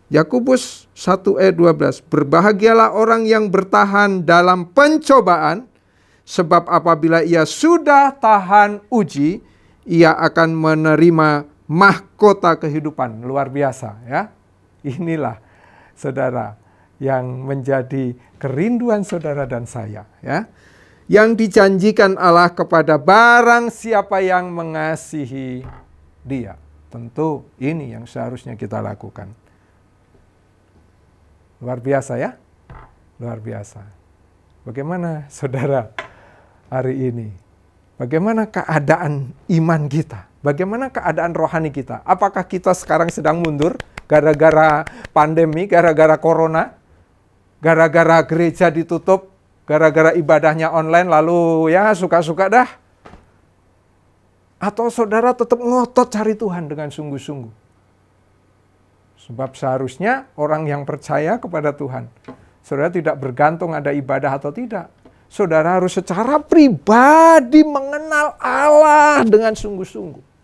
Yakobus 1 ayat 12. Berbahagialah orang yang bertahan dalam pencobaan, sebab apabila ia sudah tahan uji, ia akan menerima mahkota kehidupan. Luar biasa, ya. Inilah, saudara, yang menjadi kerinduan saudara dan saya, ya. Yang dijanjikan Allah kepada barang siapa yang mengasihi Dia. Tentu ini yang seharusnya kita lakukan. Luar biasa, ya. Luar biasa. Bagaimana saudara hari ini? Bagaimana keadaan iman kita? Bagaimana keadaan rohani kita? Apakah kita sekarang sedang mundur gara-gara pandemi, gara-gara corona? Gara-gara gereja ditutup, gara-gara ibadahnya online, lalu ya suka-suka dah. Atau saudara tetap ngotot cari Tuhan dengan sungguh-sungguh. Sebab seharusnya orang yang percaya kepada Tuhan, saudara tidak bergantung ada ibadah atau tidak. Saudara harus secara pribadi mengenal Allah dengan sungguh-sungguh.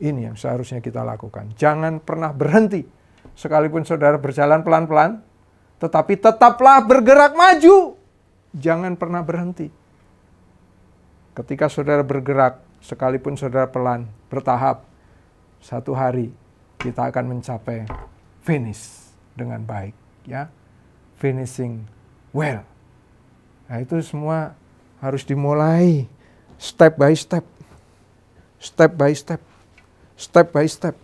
Ini yang seharusnya kita lakukan. Jangan pernah berhenti. Sekalipun saudara berjalan pelan-pelan, tetapi tetaplah bergerak maju. Jangan pernah berhenti. Ketika saudara bergerak, sekalipun saudara pelan, bertahap, satu hari kita akan mencapai finish dengan baik, ya. Finishing well. Nah, itu semua harus dimulai step by step. Step by step. Step by step.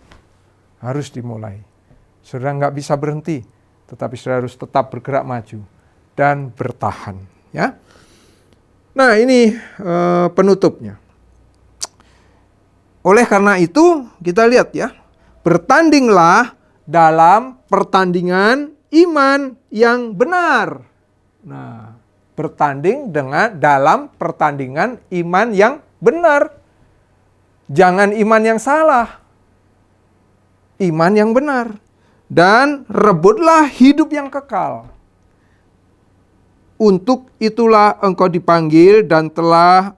Harus dimulai. Saudara nggak bisa berhenti, tetapi saudara harus tetap bergerak maju dan bertahan, ya. Nah, ini penutupnya. Oleh karena itu, kita lihat ya, bertandinglah dalam pertandingan iman yang benar. Nah, bertanding dalam pertandingan iman yang benar. Jangan iman yang salah. Iman yang benar. Dan rebutlah hidup yang kekal. Untuk itulah engkau dipanggil dan telah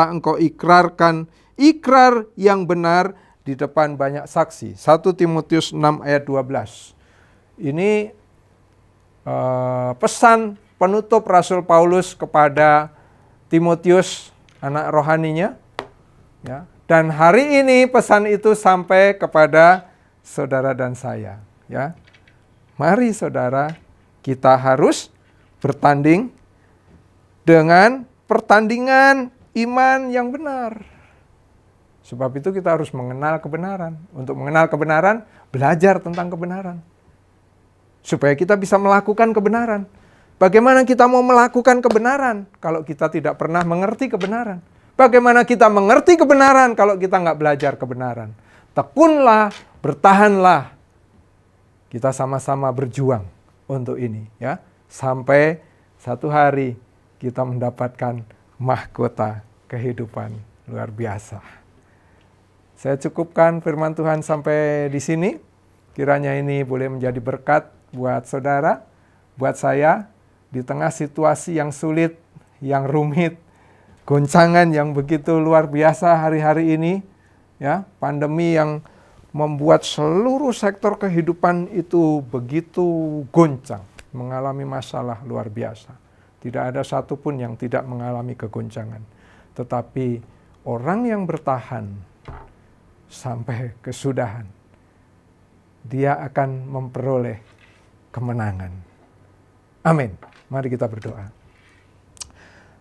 engkau ikrarkan ikrar yang benar di depan banyak saksi. 1 Timotius 6 ayat 12. Ini pesan penutup Rasul Paulus kepada Timotius, anak rohaninya. Ya. Dan hari ini pesan itu sampai kepada saudara dan saya. Ya. Mari saudara, kita harus bertanding dengan pertandingan iman yang benar. Sebab itu kita harus mengenal kebenaran. Untuk mengenal kebenaran, belajar tentang kebenaran. Supaya kita bisa melakukan kebenaran. Bagaimana kita mau melakukan kebenaran kalau kita tidak pernah mengerti kebenaran? Bagaimana kita mengerti kebenaran kalau kita nggak belajar kebenaran? Tekunlah, bertahanlah. Kita sama-sama berjuang untuk ini, ya. Sampai satu hari kita mendapatkan mahkota kehidupan luar biasa. Saya cukupkan firman Tuhan sampai di sini. Kiranya ini boleh menjadi berkat buat saudara, buat saya, di tengah situasi yang sulit, yang rumit, goncangan yang begitu luar biasa hari-hari ini, ya, pandemi yang membuat seluruh sektor kehidupan itu begitu goncang, mengalami masalah luar biasa. Tidak ada satupun yang tidak mengalami kegoncangan. Tetapi orang yang bertahan sampai kesudahan, dia akan memperoleh kemenangan. Amin. Mari kita berdoa.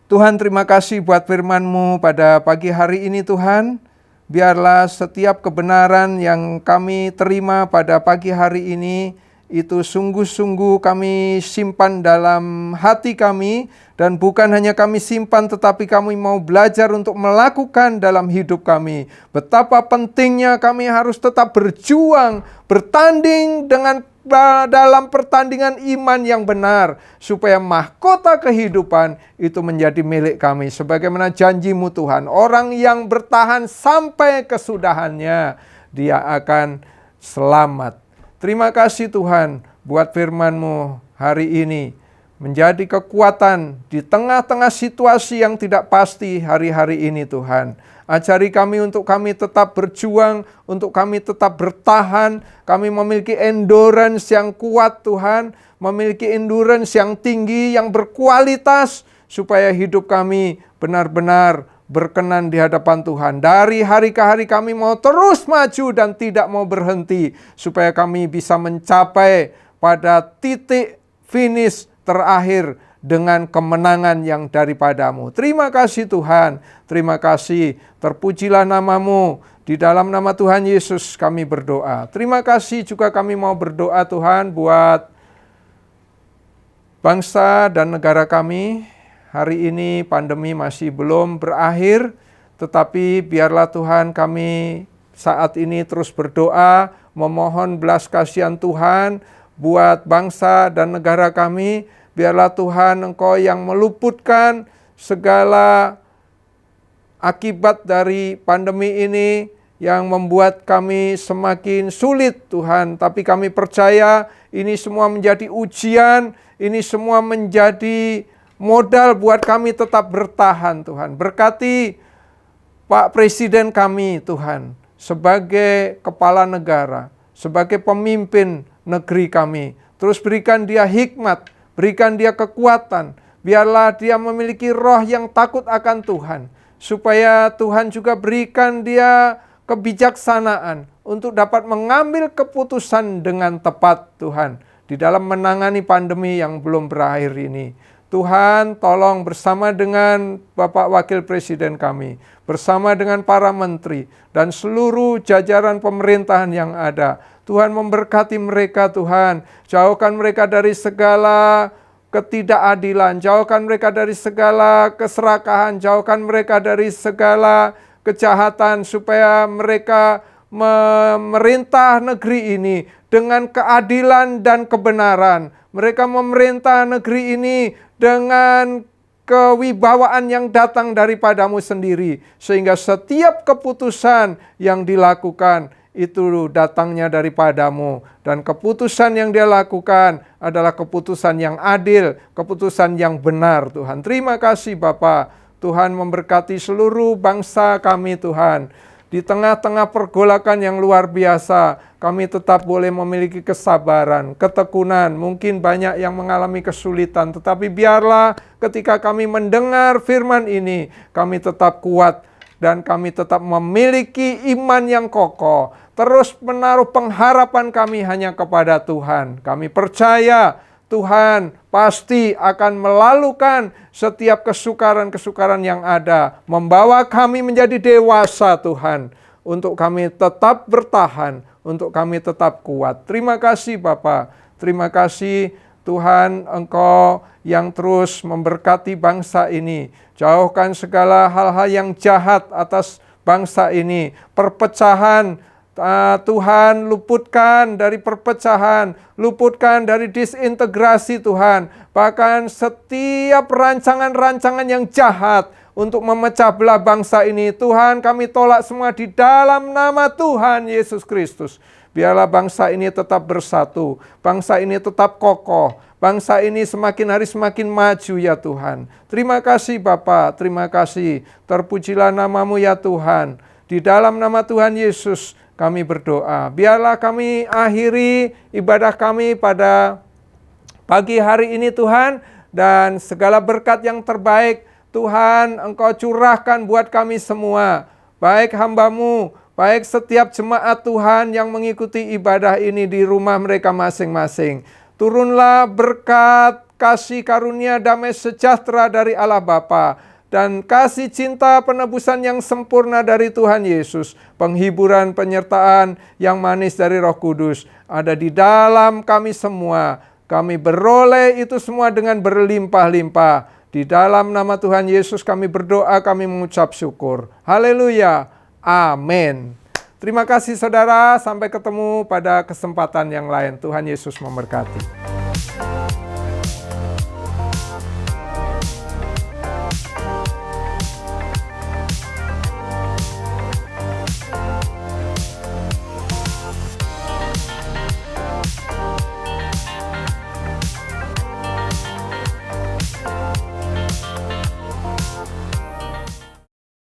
Tuhan, terima kasih buat firman-Mu pada pagi hari ini, Tuhan. Biarlah setiap kebenaran yang kami terima pada pagi hari ini, itu sungguh-sungguh kami simpan dalam hati kami. Dan bukan hanya kami simpan, tetapi kami mau belajar untuk melakukan dalam hidup kami. Betapa pentingnya kami harus tetap berjuang, bertanding dalam pertandingan iman yang benar, supaya mahkota kehidupan itu menjadi milik kami. Sebagaimana janji-Mu Tuhan, orang yang bertahan sampai kesudahannya, dia akan selamat. Terima kasih Tuhan buat firman-Mu hari ini, menjadi kekuatan di tengah-tengah situasi yang tidak pasti hari-hari ini Tuhan. Ajari kami untuk kami tetap berjuang, untuk kami tetap bertahan. Kami memiliki endurance yang kuat Tuhan, memiliki endurance yang tinggi, yang berkualitas, supaya hidup kami benar-benar berkenan di hadapan Tuhan. Dari hari ke hari kami mau terus maju dan tidak mau berhenti, supaya kami bisa mencapai pada titik finish terakhir dengan kemenangan yang daripadamu. Terima kasih Tuhan, terima kasih. Terpujilah nama-Mu. Di dalam nama Tuhan Yesus kami berdoa. Terima kasih juga kami mau berdoa Tuhan buat bangsa dan negara kami. Hari ini pandemi masih belum berakhir, tetapi biarlah Tuhan kami saat ini terus berdoa, memohon belas kasihan Tuhan buat bangsa dan negara kami. Biarlah Tuhan Engkau yang meluputkan segala akibat dari pandemi ini yang membuat kami semakin sulit Tuhan. Tapi kami percaya ini semua menjadi ujian, ini semua menjadi modal buat kami tetap bertahan Tuhan. Berkati Pak Presiden kami Tuhan, sebagai kepala negara, sebagai pemimpin negeri kami. Terus berikan dia hikmat, berikan dia kekuatan. Biarlah dia memiliki roh yang takut akan Tuhan. Supaya Tuhan juga berikan dia kebijaksanaan untuk dapat mengambil keputusan dengan tepat Tuhan. Di dalam menangani pandemi yang belum berakhir ini. Tuhan tolong bersama dengan Bapak Wakil Presiden kami. Bersama dengan para menteri dan seluruh jajaran pemerintahan yang ada. Tuhan memberkati mereka Tuhan. Jauhkan mereka dari segala ketidakadilan, jauhkan mereka dari segala keserakahan, jauhkan mereka dari segala kejahatan, supaya mereka memerintah negeri ini dengan keadilan dan kebenaran. Mereka memerintah negeri ini dengan kewibawaan yang datang daripadamu sendiri, sehingga setiap keputusan yang dilakukan itu datangnya daripadamu. Dan keputusan yang dia lakukan adalah keputusan yang adil, keputusan yang benar Tuhan. Terima kasih Bapa. Tuhan memberkati seluruh bangsa kami Tuhan. Di tengah-tengah pergolakan yang luar biasa, kami tetap boleh memiliki kesabaran, ketekunan. Mungkin banyak yang mengalami kesulitan, tetapi biarlah ketika kami mendengar firman ini, kami tetap kuat dan kami tetap memiliki iman yang kokoh. Terus menaruh pengharapan kami hanya kepada Tuhan. Kami percaya Tuhan pasti akan melalukan setiap kesukaran-kesukaran yang ada, membawa kami menjadi dewasa Tuhan, untuk kami tetap bertahan, untuk kami tetap kuat. Terima kasih Bapa, terima kasih Tuhan, Engkau yang terus memberkati bangsa ini. Jauhkan segala hal-hal yang jahat atas bangsa ini, perpecahan, Tuhan luputkan dari perpecahan, luputkan dari disintegrasi Tuhan. Bahkan setiap rancangan-rancangan yang jahat untuk memecah belah bangsa ini, Tuhan kami tolak semua di dalam nama Tuhan Yesus Kristus. Biarlah bangsa ini tetap bersatu, bangsa ini tetap kokoh, bangsa ini semakin hari semakin maju ya Tuhan. Terima kasih Bapa, terima kasih. Terpujilah nama-Mu ya Tuhan. Di dalam nama Tuhan Yesus kami berdoa. Biarlah kami akhiri ibadah kami pada pagi hari ini Tuhan. Dan segala berkat yang terbaik Tuhan Engkau curahkan buat kami semua. Baik hamba-Mu, baik setiap jemaat Tuhan yang mengikuti ibadah ini di rumah mereka masing-masing. Turunlah berkat, kasih karunia, damai sejahtera dari Allah Bapa. Dan kasih cinta penebusan yang sempurna dari Tuhan Yesus, penghiburan penyertaan yang manis dari Roh Kudus ada di dalam kami semua. Kami beroleh itu semua dengan berlimpah-limpah. Di dalam nama Tuhan Yesus kami berdoa, kami mengucap syukur. Haleluya. Amin. Terima kasih saudara, sampai ketemu pada kesempatan yang lain. Tuhan Yesus memberkati.